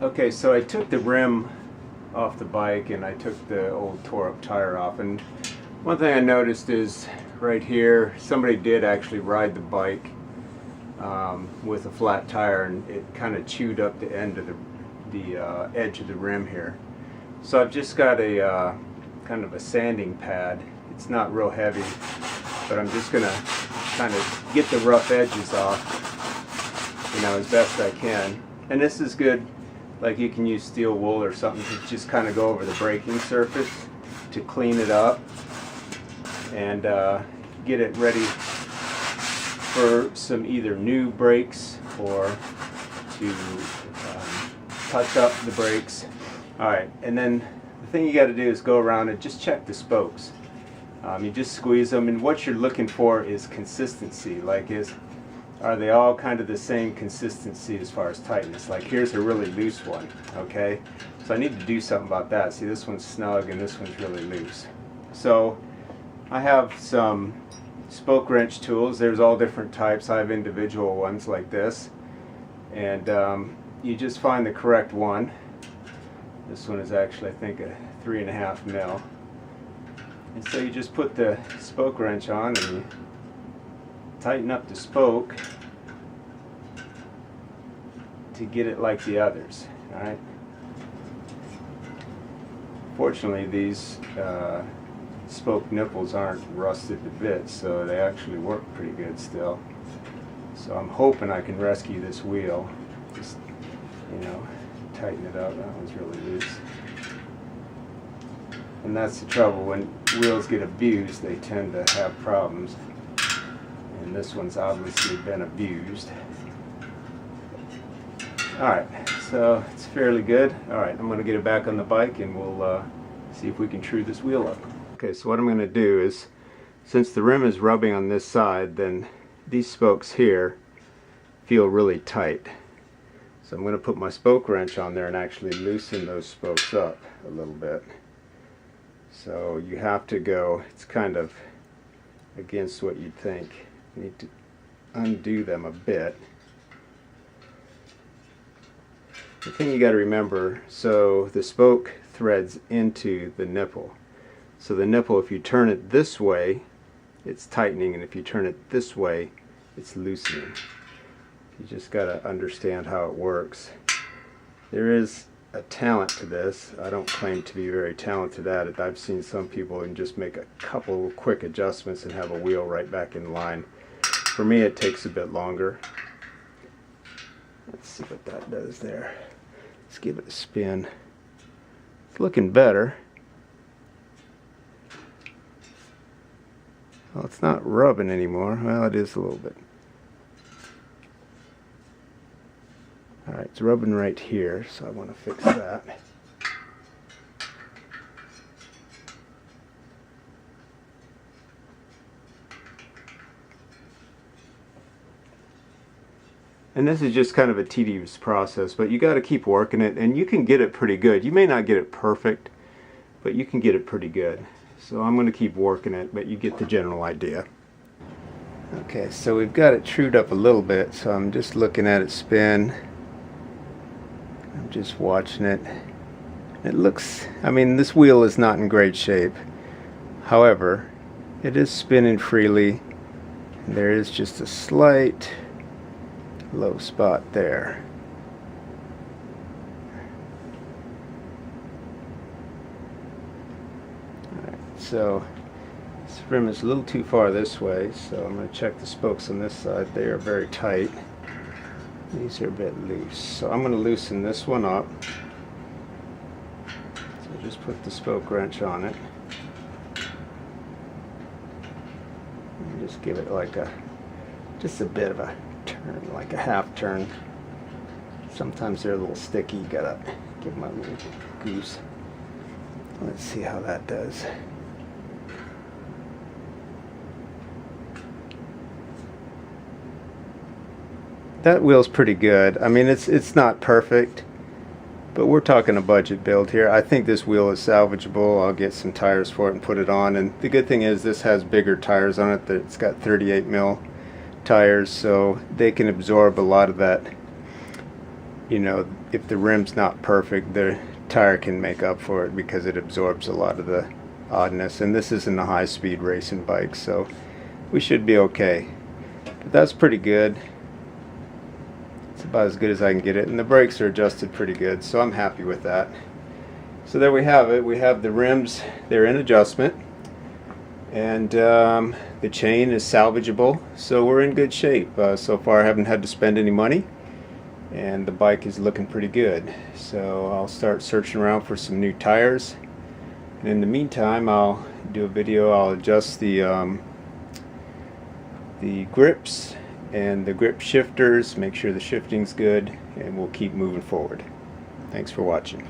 Okay, so I took the rim off the bike and I took the old tore up tire off, and one thing I noticed is right here somebody did actually ride the bike with a flat tire, and it kind of chewed up the end of the edge of the rim here. So I've just got a kind of a sanding pad. It's not real heavy, but I'm just gonna kind of get the rough edges off, you know, as best I can. And this is good. Like, you can use steel wool or something to just kind of go over the braking surface to clean it up and get it ready for some either new brakes or to touch up the brakes. Alright, and then the thing you got to do is go around and just check the spokes. You just squeeze them, and what you're looking for is consistency. Like, are they all kind of the same consistency as far as tightness? Like, here's a really loose one, okay? So I need to do something about that. See, this one's snug and this one's really loose. So I have some spoke wrench tools. There's all different types. I have individual ones like this. And you just find the correct one. This one is actually, I think, a 3.5 mil. And so you just put the spoke wrench on and you tighten up the spoke to get it like the others. Alright. Fortunately, these spoke nipples aren't rusted to bits, so they actually work pretty good still. So I'm hoping I can rescue this wheel. Just, you know, tighten it up. That one's really loose. And that's the trouble. When wheels get abused, they tend to have problems. And this one's obviously been abused. Alright, so it's fairly good. Alright, I'm going to get it back on the bike and we'll see if we can true this wheel up. Okay, so what I'm going to do is, since the rim is rubbing on this side, then these spokes here feel really tight. So I'm going to put my spoke wrench on there and actually loosen those spokes up a little bit. So you have to go, it's kind of against what you'd think. You need to undo them a bit. The thing you got to remember, so the spoke threads into the nipple. So the nipple, if you turn it this way, it's tightening, and if you turn it this way, it's loosening. You just got to understand how it works. There is a talent to this. I don't claim to be very talented at it. I've seen some people and just make a couple quick adjustments and have a wheel right back in line. For me, it takes a bit longer. Let's see what that does there. Let's give it a spin. It's looking better. Well, it's not rubbing anymore. Well, it is a little bit. Alright, it's rubbing right here, so I want to fix that. And this is just kind of a tedious process, but you got to keep working it, and you can get it pretty good. You may not get it perfect, but you can get it pretty good. So I'm going to keep working it, but you get the general idea. Okay, so we've got it trued up a little bit, so I'm just looking at it spin. I'm just watching it. It looks, I mean, this wheel is not in great shape. However, it is spinning freely. There is just a slight low spot there. Alright, so this rim is a little too far this way, so I'm going to check the spokes on this side. They are very tight. These are a bit loose, so I'm going to loosen this one up. So just put the spoke wrench on it and just give it like just a bit of a turn, like a half turn. Sometimes they're a little sticky. You gotta give them a little goose. Let's see how that does. That wheel's pretty good. I mean, it's not perfect, but we're talking a budget build here. I think this wheel is salvageable. I'll get some tires for it and put it on. And the good thing is this has bigger tires on it. It's got 38 mil tires, so they can absorb a lot of that, you know, if the rim's not perfect, the tire can make up for it because it absorbs a lot of the oddness. And this isn't a high-speed racing bike, so we should be okay. But that's pretty good. It's about as good as I can get it, and the brakes are adjusted pretty good, so I'm happy with that. So there we have it. We have the rims, they're in adjustment, and the chain is salvageable, so we're in good shape. So far I haven't had to spend any money, and the bike is looking pretty good. So I'll start searching around for some new tires, and in the meantime I'll do a video. I'll adjust the grips and the grip shifters, make sure the shifting's good, and we'll keep moving forward. Thanks for watching.